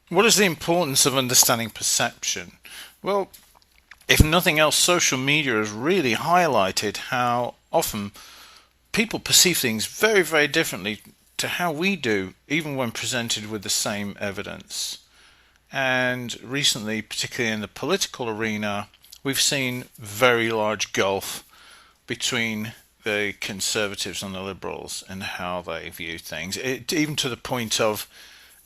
What is the importance of understanding perception? Well, if nothing else, social media has really highlighted how often people perceive things very, very differently to how we do, even when presented with the same evidence. And recently, particularly in the political arena, we've seen very large gulf between the conservatives and the liberals and how they view things. Even to the point of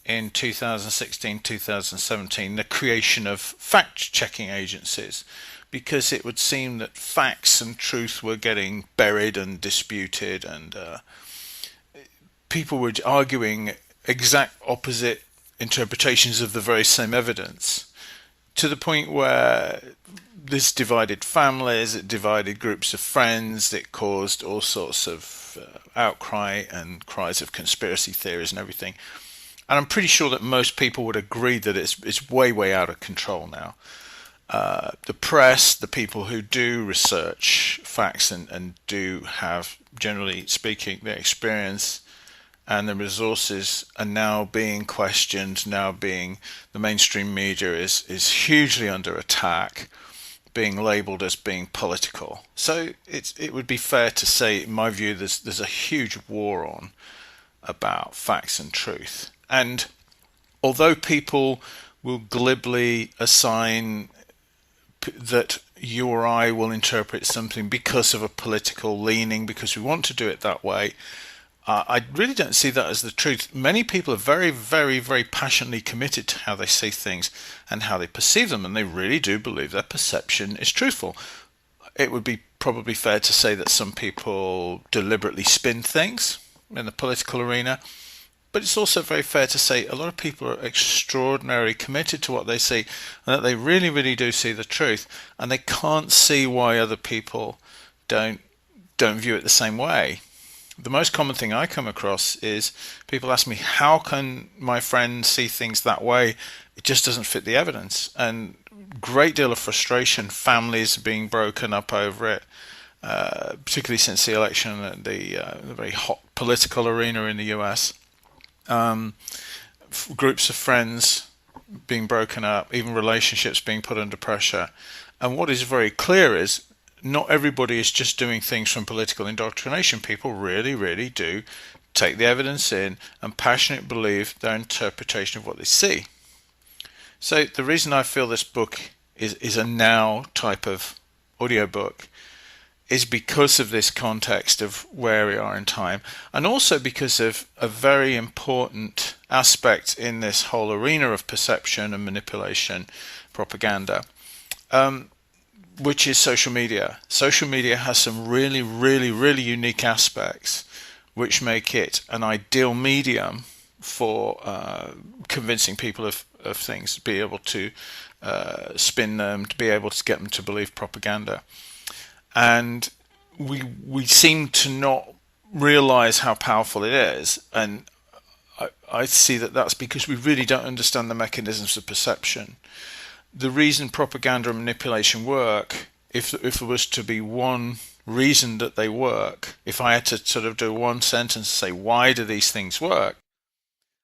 in 2016, 2017, the creation of fact checking agencies, because it would seem that facts and truth were getting buried and disputed, and people were arguing exact opposite interpretations of the very same evidence, to the point where this divided families, it divided groups of friends, it caused all sorts of outcry and cries of conspiracy theories and everything. And I'm pretty sure that most people would agree that it's way, way out of control now. The press, the people who do research facts and do have, generally speaking, the experience and the resources are now being questioned, now being, the mainstream media is hugely under attack, being labelled as being political. So it would be fair to say, in my view, there's a huge war on about facts and truth. And although people will glibly assign that you or I will interpret something because of a political leaning, because we want to do it that way, I really don't see that as the truth. Many people are very, very, very passionately committed to how they see things and how they perceive them, and they really do believe their perception is truthful. It would be probably fair to say that some people deliberately spin things in the political arena, but it's also very fair to say a lot of people are extraordinarily committed to what they see, and that they really, really do see the truth, and they can't see why other people don't don't view it the same way. The most common thing I come across is people ask me, how can my friend see things that way? It just doesn't fit the evidence. And great deal of frustration, families being broken up over it, particularly since the election and the very hot political arena in the US. Groups of friends being broken up, even relationships being put under pressure. And what is very clear is not everybody is just doing things from political indoctrination. People really, really do take the evidence in and passionately believe their interpretation of what they see. So the reason I feel this book is a now type of audiobook is because of this context of where we are in time, and also because of a very important aspect in this whole arena of perception and manipulation, propaganda, which is social media. Social media has some really, really, really unique aspects which make it an ideal medium for convincing people of things, to be able to spin them, to be able to get them to believe propaganda. And we seem to not realize how powerful it is, and I see that that's because we really don't understand the mechanisms of perception. The reason propaganda and manipulation work, if there was to be one reason that they work, if I had to sort of do one sentence and say, why do these things work?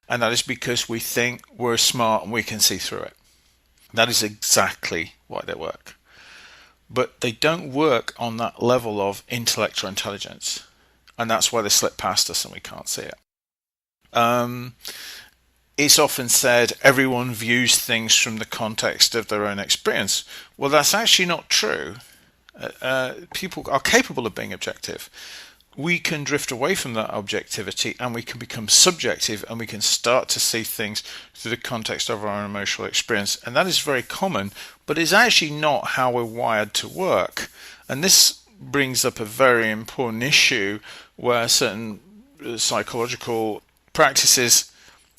And that is because we think we're smart and we can see through it. That is exactly why they work. But they don't work on that level of intellectual intelligence. And that's why they slip past us and we can't see it. It's often said everyone views things from the context of their own experience. Well, that's actually not true. People are capable of being objective. We can drift away from that objectivity and we can become subjective, and we can start to see things through the context of our own emotional experience. And that is very common, but it's actually not how we're wired to work. And this brings up a very important issue where certain psychological practices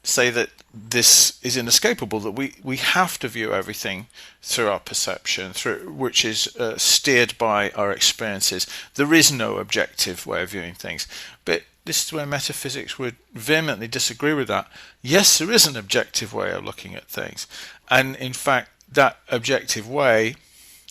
say that this is inescapable, that we have to view everything through our perception, through which is steered by our experiences. There is no objective way of viewing things. But this is where metaphysics would vehemently disagree with that. Yes, there is an objective way of looking at things. And in fact, that objective way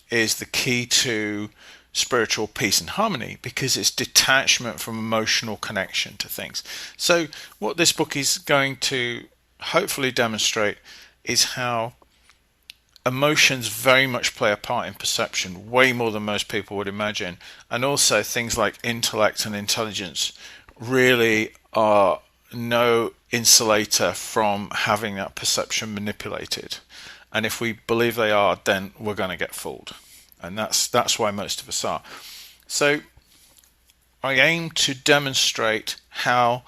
is the key to spiritual peace and harmony, because it's detachment from emotional connection to things. So what this book is going to hopefully demonstrate is how emotions very much play a part in perception, way more than most people would imagine. And also things like intellect and intelligence really are no insulator from having that perception manipulated. And if we believe they are, then we're going to get fooled. And that's why most of us are. So I aim to demonstrate how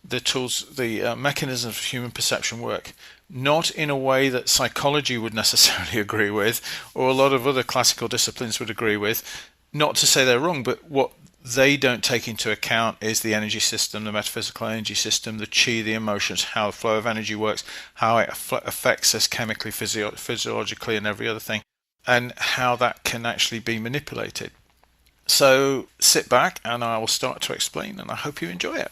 the tools, the mechanisms of human perception work, not in a way that psychology would necessarily agree with, or a lot of other classical disciplines would agree with. Not to say they're wrong, but what they don't take into account is the energy system, the metaphysical energy system, the chi, the emotions, how the flow of energy works, how it affects us chemically, physiologically, and every other thing, and how that can actually be manipulated. So sit back and I will start to explain, and I hope you enjoy it.